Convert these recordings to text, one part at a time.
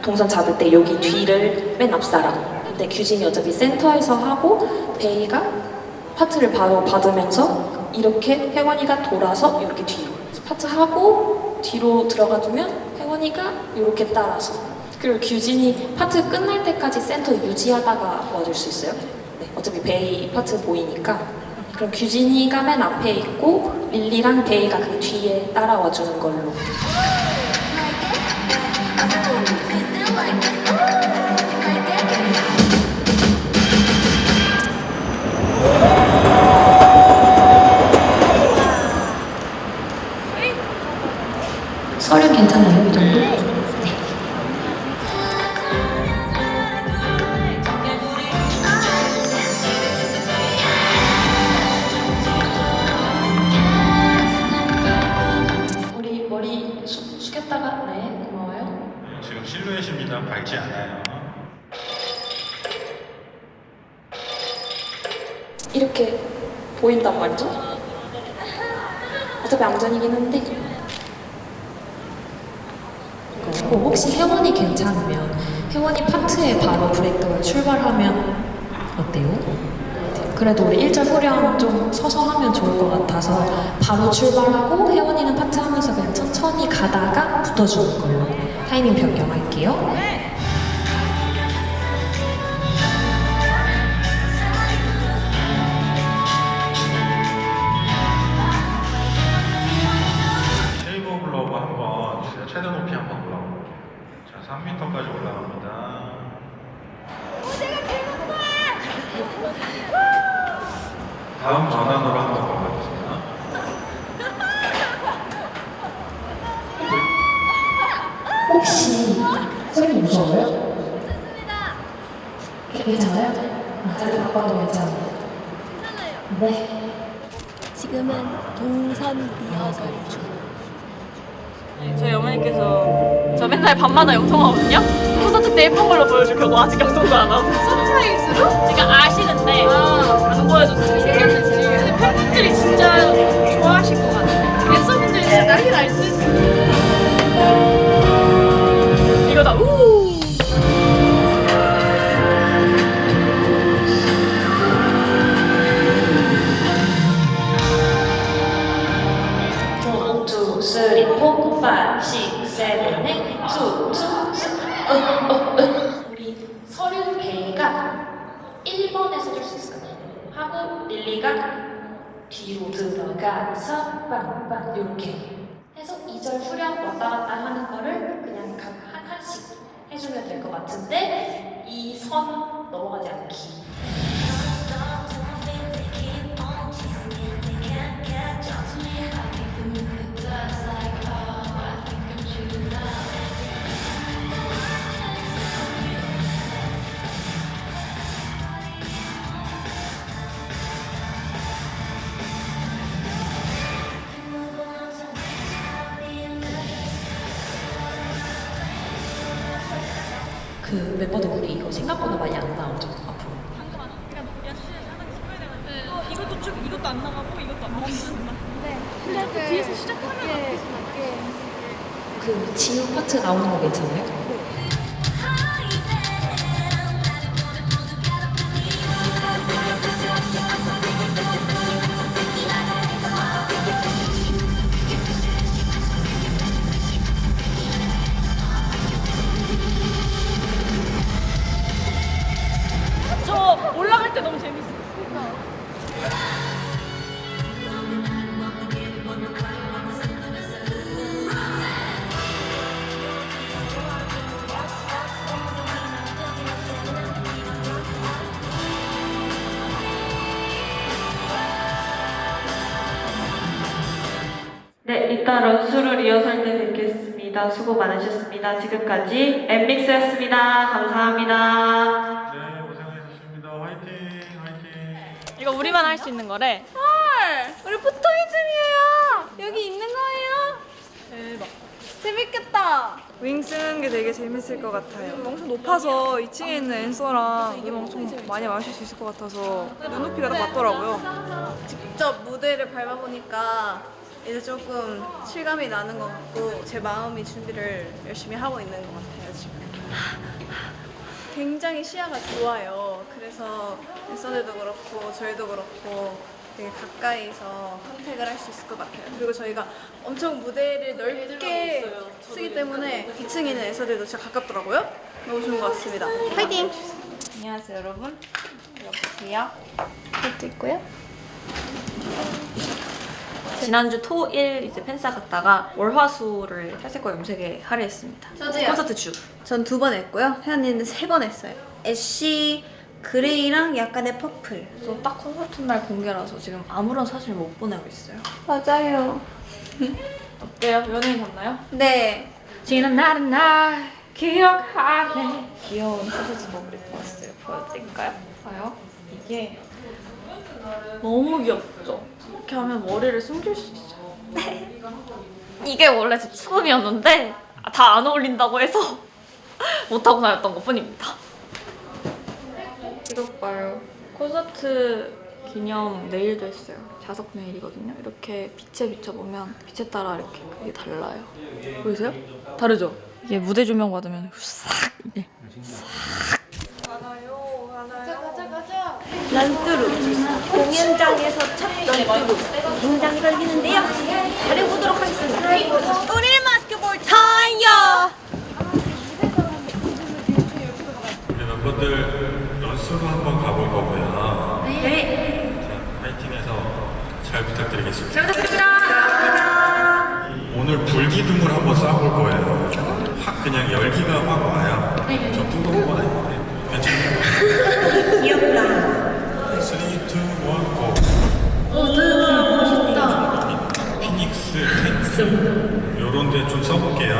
동선 잡을 때 여기 뒤를 맨 앞사람. 근데 규진이 어차피 센터에서 하고 베이가 파트를 바로 받으면서 이렇게 혜원이가 돌아서 이렇게 뒤로 파트 하고 뒤로 들어가주면 혜원이가 이렇게 따라서, 그리고 규진이 파트 끝날 때까지 센터 유지하다가 와줄 수 있어요. 네, 어차피 베이 파트 보이니까. 그럼 규진이가 맨 앞에 있고 릴리랑 베이가 그 뒤에 따라와 주는 걸로. 서류 괜찮아요? 이 정도? 네. 우리 머리 숙였다가, 네, 고마워요. 지금 실루엣입니다. 밝지 않아요. 이렇게 보인단 말이죠? 어차피 암전이긴 한데. 혹시 혜원이 괜찮으면 혜원이 파트에 바로 브레이크를 출발하면 어때요? 그래도 우리 1절 후렴 좀 서서 하면 좋을 것 같아서 바로 출발하고 혜원이는 파트 하면서 그냥 천천히 가다가 붙어주는 걸로 타이밍 변경할게요. 쉐이브 오브 러브 한번 최대 높이 한번 올라가볼게요. 자, 3m까지 올라갑니다. 다음 전환으로 한번 가보겠습니다. 혹시 소리 무서워요? 괜찮아요? 자리 바꿔도 괜찮아요? 네. 지금은 동선 리허설 중. 저희 어머니께서 저 맨날 밤마다 영통하거든요? 콘서트 때 예쁜 걸로 보여주려고 아직 영통도 안 하고 서프라이즈로? 그러니까 아시는데 안 보여줬어요. 생겼는지. 근데 팬분들이 진짜 좋아하실 것 같아요. 댄서분들이 진짜 난리 날 듯. 이거다. 우! One, two, three, four, five, six, seven, eight, two, two, two. 우리 서류 베이가 1번에 서줄 수 있어요. 하고 릴리가 뒤로 들어가서 빵빵 이렇게 해서 2절 후렴 왔다 갔다 하는 거를 그냥 각 한 칸씩 해주면 될 것 같은데 이 선 넘어가지 않기. 그 멤버들이 이거 생각보다 많이 안 나오죠 앞으로. 이것도 쭉 이것도 안 나가고 이것도 안 나가고. 네. 근데 뒤에서 시작하면 그 지우 파트 나오는 거 괜찮아요? 저 올라갈 때 너무 재밌어요. 네, 이따 런수를 리허설 때 뵙겠습니다. 수고 많으셨습니다. 지금까지 엠믹스였습니다. 감사합니다. 네, 고생하셨습니다. 화이팅, 화이팅. 이거 우리만 할 수 있는 거래. 헐! 우리 포토이즘이에요! 여기 있는 거예요? 대박. 재밌겠다! 윙 쓰는 게 되게 재밌을 것 같아요. 엄청 높아서 2층에 있는 앤서랑 임 엄청 많이 마실 수 있을 것 같아서 눈높이가 딱 맞더라고요. 직접 무대를 밟아보니까 이제 조금 실감이 나는 것 같고 제 마음이 준비를 열심히 하고 있는 것 같아요 지금. 굉장히 시야가 좋아요. 그래서 댄서들도 그렇고 저희도 그렇고 되게 가까이서 컨택을 할 수 있을 것 같아요. 그리고 저희가 엄청 무대를 넓게 쓰기 때문에 2층에 있는 댄서들도 진짜 가깝더라고요. 너무 좋은 것 같습니다. 파이팅! 안녕하세요 여러분. 여보세요. 이것도 있고요. 지난주 토일 이제 팬싸 갔다가 월화수를 탈색과 염색에 할애했습니다. 저도요. 콘서트 주. 전 2번 했고요. 혜연이는 3번 했어요. 애쉬 그레이랑 약간의 퍼플. 그래서 딱 콘서트 날 공개라서 지금 아무런 사실 못 보내고 있어요. 맞아요. 어때요? 연예인 봤나요? 네. 지난 날은 날 기억하네. 귀여운 콘서트복을 입고 왔어요. 보여드릴까요? 봐요. 이게 너무 귀엽죠? 이렇게 하면 머리를 숨길 수 있어요. 네. 이게 원래 제 추금이었는데 다 안 어울린다고 해서 못하고 다녔던 것 뿐입니다. 이것 봐요. 콘서트 기념 네일도 했어요. 자석 네일이거든요. 이렇게 빛에 비춰보면 빛에 따라 이렇게 그게 달라요. 보이세요? 다르죠? 이게 무대 조명 받으면 싹 이게 란뚜루. 공연장에서 첫 란뚜루. 굉장히 걸리는데요. 잘해보도록 하겠습니다. 우리를 맡겨볼 타이어. 우리 멤버들 연수로 한번 가볼 거고요. 네. 자, 파이팅해서 잘 부탁드리겠습니다. 잘 부탁드립니다. 오늘 불기둥을 한번 쏴볼 거예요. 확 그냥 열기가 확 와요. 저 뜨거운 건 아닌데 괜찮아요. 귀엽다. 3, 2, 1, 고! 멋있다. 피닉스 텍스 요런 데 좀 써볼게요.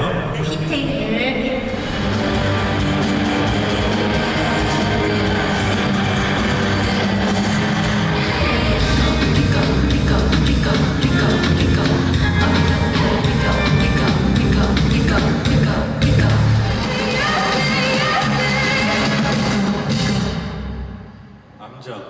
암전.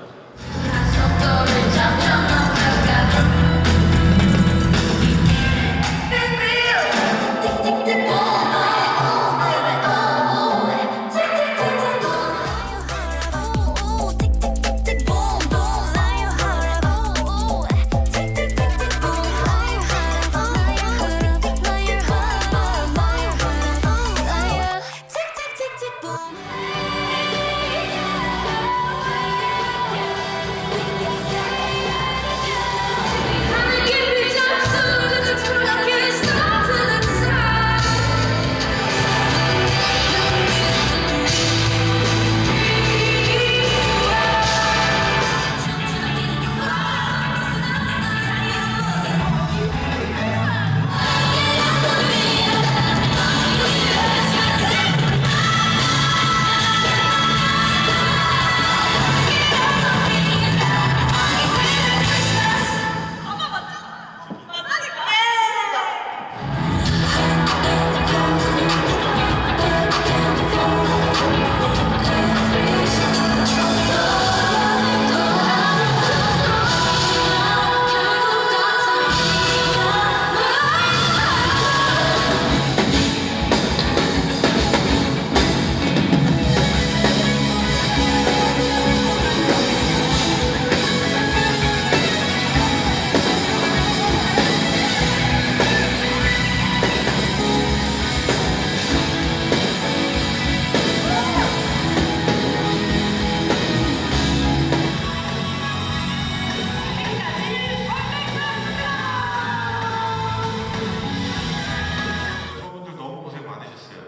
여러분들 너무 고생 많으셨어요.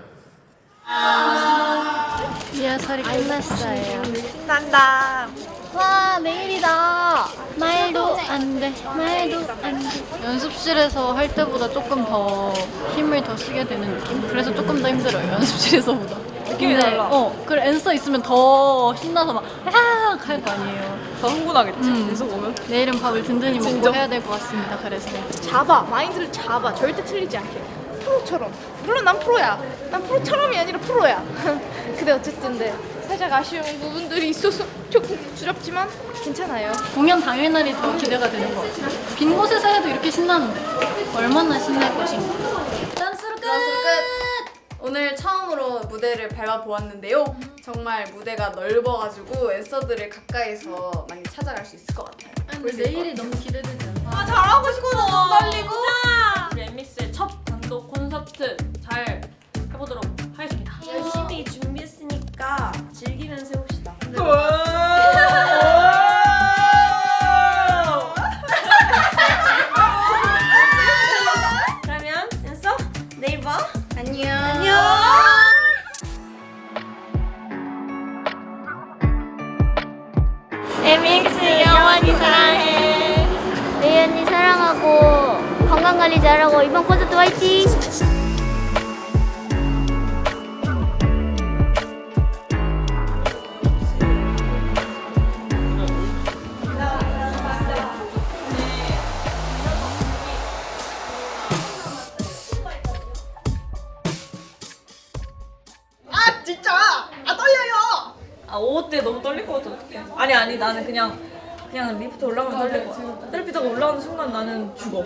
리허설이 끝났어요. 난다. 와 내일이다. 말도 안 돼. 말도 안 돼. 연습실에서 할 때보다 조금 더 힘을 더 쓰게 되는 느낌? 그래서 조금 더 힘들어요. 연습실에서보다. 느낌이 달라. 그래 앤서 있으면 더 신나서 막 할 거 아니에요. 더 흥분하겠지. 계속 오면. 내일은 밥을 든든히 먹고 해야 될 것 같습니다. 그래서 잡아 마인드를 잡아 절대 틀리지 않게 프로처럼 물론 난 프로야 난 프로처럼이 아니라 프로야 근데 어쨌든 살짝 아쉬운 부분들이 있어서 조금 두렵지만 괜찮아요. 공연 당일날이 더 기대가 되는 것 같아요. 빈 곳에서 해도 이렇게 신나는데 얼마나 신날 것인가. 댄스로 끝! 오늘 처음으로 무대를 밟아보았는데요. 정말 무대가 넓어가지고 앤서들을 가까이서 많이 찾아갈 수 있을 것 같아요. 근데 내일이 너무 기대되지 않아? 잘하고 싶어서 떨리고. 우리 엠미스의 첫 단독 콘서트 잘 해보도록 하겠습니다. 열심히 준비했으니까 즐기면서 해봅시다. 그러면 앤서 내일 봐. 안녕. 에믹스 영원히 사랑해. 레이 언니 사랑하고 건강관리 잘하고 이번 콘서트 화이팅! 아, 5호 때 너무 떨릴 것 같아. 어떡해. 아니 나는 그냥 리프트 올라가면 떨리고 텔레비전 올라오는 순간 나는 죽어.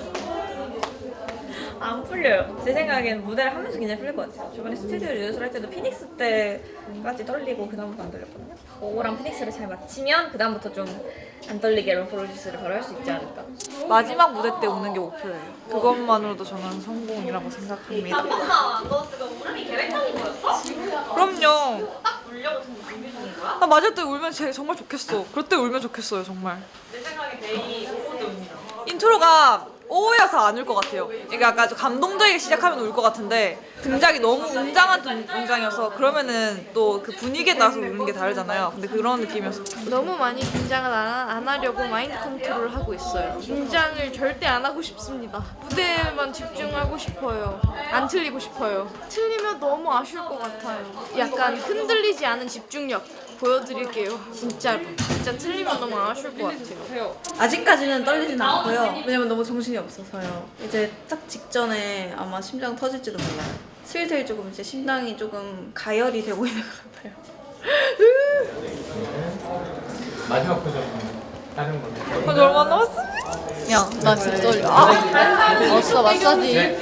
안 풀려요. 제 생각엔 무대를 하면서 굉장히 풀릴 것 같아요. 저번에 스튜디오 리허설 할 때도 피닉스 때까지 떨리고 그다음부터 안 떨렸거든요. 5호랑 피닉스를 잘 맞추면 그다음부터 좀 안 떨리게 런 프로듀스를 바로 할 수 있지 않을까. 마지막 무대 때 오는 게 목표예요. 그것만으로도 저는 성공이라고 생각합니다. 너 지금 울음이 계획적인 거였어? 그럼요. 딱 울려고 지금 준비 중인 거야? 나 맞을 때 울면 정말 좋겠어. 그럴 때 울면 좋겠어요, 정말. 내 생각에 데이 5호 때 웁니다. 인트로가 오여서 안 울 것 같아요. 그러니까 약간 좀 감동적이게 시작하면 울 것 같은데 등장이 너무 웅장한 등장이어서 그러면은 또 그 분위기에 따라서 우는 게 다르잖아요. 근데 그런 느낌이었어. 너무 많이 긴장을 안 하려고 마인드 컨트롤을 하고 있어요. 긴장을 절대 안 하고 싶습니다. 무대에만 집중하고 싶어요. 안 틀리고 싶어요. 틀리면 너무 아쉬울 것 같아요. 약간 흔들리지 않은 집중력 보여드릴게요. 진짜 틀리면 너무 아쉬울 것 같아요. 아직까지는 떨리진 않고요. 왜냐면 너무 정신이 없어서요. 이제 딱 직전에 아마 심장 터질지도 몰라요. 슬슬 조금 이제 심장이 조금 가열이 되고 있는 것 같아요. 마지막 표정 다른 걸로. 저 얼마 남았어? 야, 나 진짜 떨려. 왔어, 마사지.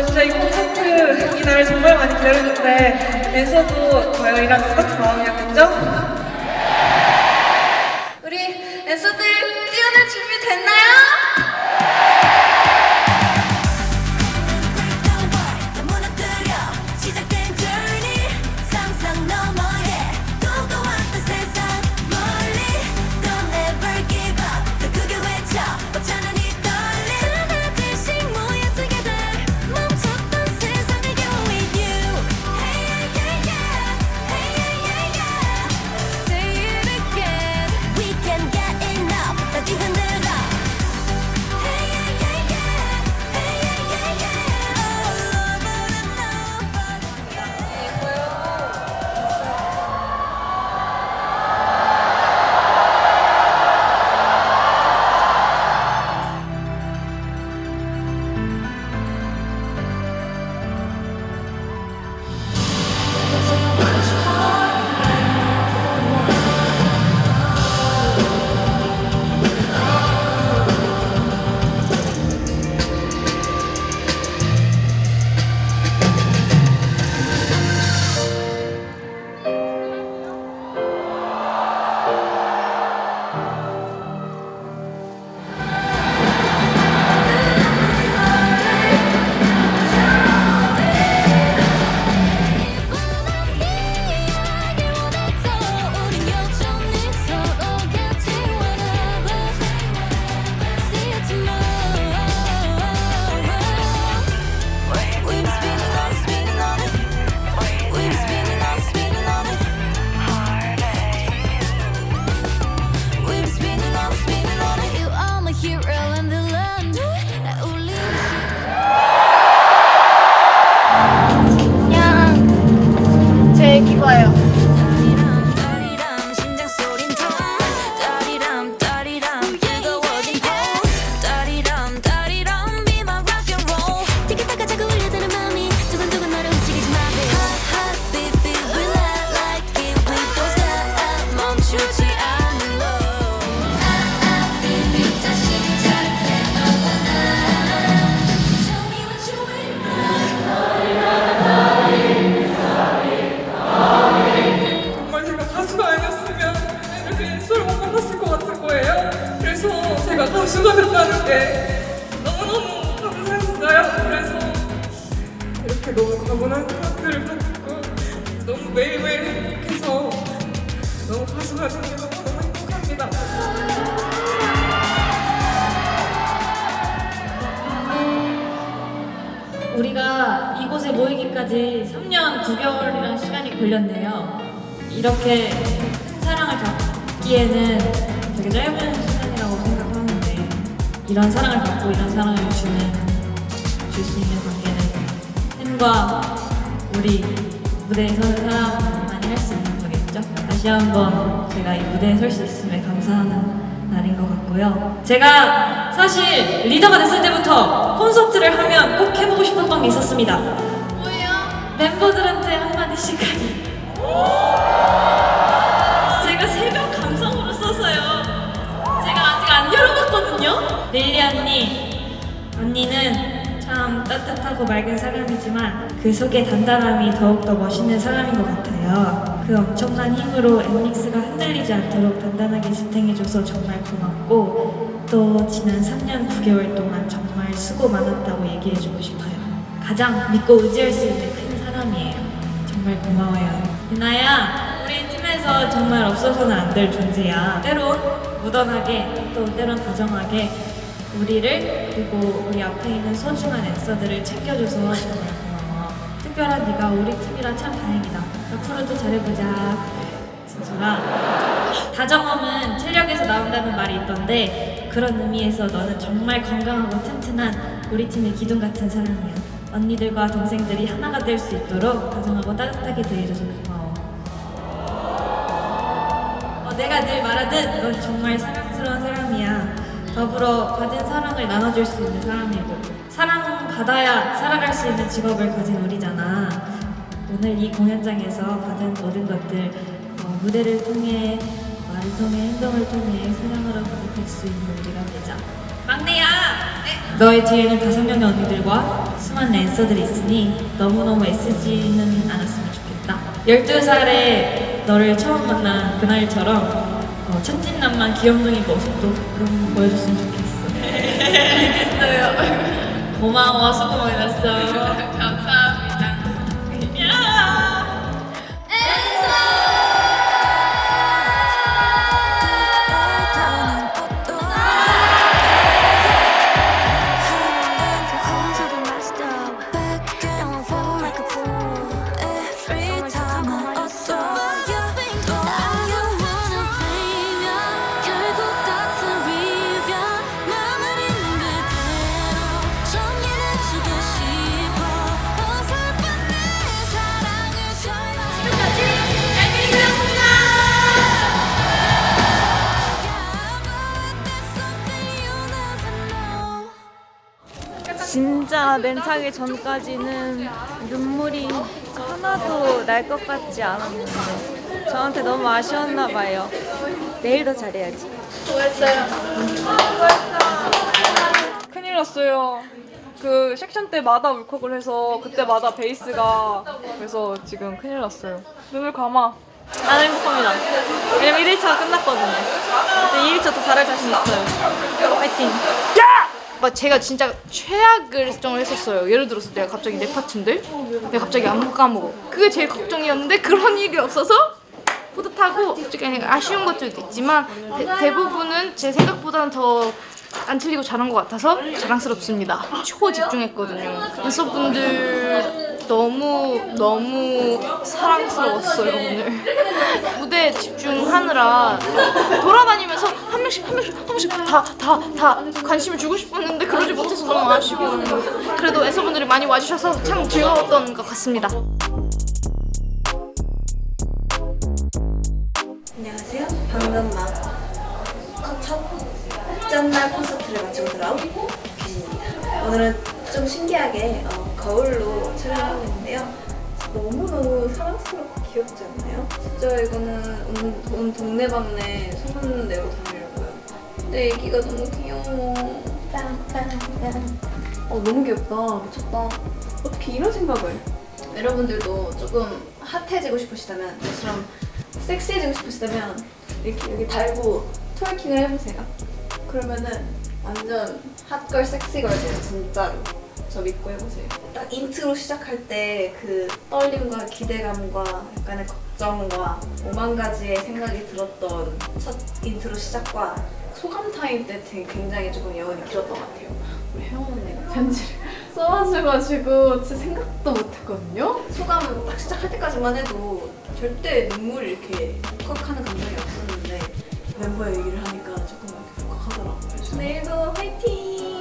진짜 이거 콘서트 이날 정말 많이 기다렸는데 앤서도 저희랑 똑같은 마음이었겠죠? 우리 앤서들 뛰어날 준비 됐나요? 게 너무너무 감사했어요. 그래서 이렇게 너무 과분한 사랑들을 받고 너무 매일매일 행복해서 너무 가수가 되게 너무너무 행복합니다. 우리가 이곳에 모이기까지 3년 9개월이라는 시간이 걸렸네요. 이렇게 큰 사랑을 받기에는 되게 짧은 시간이라고 생각하는데 이런 사랑을 받고 이런 사랑을 줄 수 있는 관계는 팬과 우리 무대에 서는 사람만이 할 수 있는 거겠죠? 다시 한번 제가 이 무대에 설 수 있음에 감사하는 날인 것 같고요. 제가 사실 리더가 됐을 때부터 콘서트를 하면 꼭 해보고 싶었던 게 있었습니다. 뭐예요? 멤버들한테 한마디씩 하기. 제가 새벽 감성으로 써서요. 제가 아직 안 열어봤거든요. 릴리 언니는 참 따뜻하고 맑은 사람이지만 그 속에 단단함이 더욱더 멋있는 사람인 것 같아요. 그 엄청난 힘으로 엠믹스가 흔들리지 않도록 단단하게 지탱해줘서 정말 고맙고 또 지난 3년 9개월 동안 정말 수고 많았다고 얘기해주고 싶어요. 가장 믿고 의지할 수 있는 큰 사람이에요. 정말 고마워요. 유나야, 우리 팀에서 정말 없어서는 안 될 존재야. 때론 무던하게 또 때론 다정하게 우리를 그리고 우리 앞에 있는 소중한 앤서들을 챙겨줘서 정말 고마워. 특별한 네가 우리 팀이라 참 다행이다. 앞으로도 잘해보자. 진솔아, 다정함은 체력에서 나온다는 말이 있던데 그런 의미에서 너는 정말 건강하고 튼튼한 우리 팀의 기둥 같은 사람이야. 언니들과 동생들이 하나가 될 수 있도록 다정하고 따뜻하게 대해줘서 고마워. 내가 늘 말하듯 넌 정말 사랑스러운 사람이야. 더불어 받은 사랑을 나눠줄 수 있는 사람이고 사랑받아야 살아갈 수 있는 직업을 가진 우리잖아. 오늘 이 공연장에서 받은 모든 것들 무대를 통해 말을 통해 행동을 통해 사랑으로 보답할 수 있는 우리가 되자. 막내야! 네. 너의 뒤에는 5명의 언니들과 수많은 앤서들이 있으니 너무너무 애쓰지는 않았으면 좋겠다. 12살에 너를 처음 만난 그날처럼 천진난만 귀염둥이 모습도 가끔 보여줬으면 좋겠어. 알겠어요. 고마워. 수고 많았어. 감사합니다. 진짜 멘트하기 전까지는 눈물이 하나도 날 것 같지 않았는데 저한테 너무 아쉬웠나 봐요. 내일 더 잘해야지. 큰일 났어요. 그 섹션 때마다 울컥을 해서 그때마다 베이스가 그래서 지금 큰일 났어요. 눈을 감아. 나는 행복합니다. 왜냐면 1일차가 끝났거든요. 이제 2일차 더 잘할 자신 있어요. 파이팅! 막 제가 진짜 최악을 걱정을 했었어요. 예를 들어서 내가 갑자기 내 파트인데 내가 갑자기 안무 까먹어. 그게 제일 걱정이었는데 그런 일이 없어서 뿌듯하고 솔직히 아쉬운 것들도 있지만 대부분은 제 생각보다는 더 안 틀리고 잘한 것 같아서 자랑스럽습니다. 초집중했거든요. 댄서분들 너무 사랑스러웠어요. 오늘 무대에 집중하느라 돌아다니면서 한 명씩 다 관심을 주고 싶었는데 그러지 못해서 너무 아쉬워요. 그래도 댄서분들이 많이 와주셔서 참 즐거웠던 것 같습니다. 안녕하세요. 방금 첫 전날 콘서트를 마치고 돌아온 귀진입니다. 오늘은 좀 신기하게 거울로 촬영하고 있는데요. 너무너무 사랑스럽고 귀엽지 않나요? 진짜 이거는 온 동네방네 소문내고 다니려고요. 내 애기가 너무 귀여워. 너무 귀엽다. 미쳤다. 어떻게 이런 생각을? 여러분들도 조금 핫해지고 싶으시다면, 저처럼 섹시해지고 싶으시다면 이렇게 여기 달고 트월킹을 해보세요. 그러면은 완전 핫걸 섹시걸이에요 진짜로. 저 믿고 해보세요. 딱 인트로 시작할 때 그 떨림과 기대감과 약간의 걱정과 5만 가지의 생각이 들었던 첫 인트로 시작과 소감 타임 때 되게 굉장히 조금 예언이 길었던 것 같아요. 우리 혜원 언니가 편지를 써와줘가지고 진짜 생각도 못했거든요. 소감 딱 시작할 때까지만 해도 절대 눈물이 이렇게 욱하는 감정이 없었는데 멤버 얘기를 하니까 조금 울컥하더라고요. 내일도 화이팅!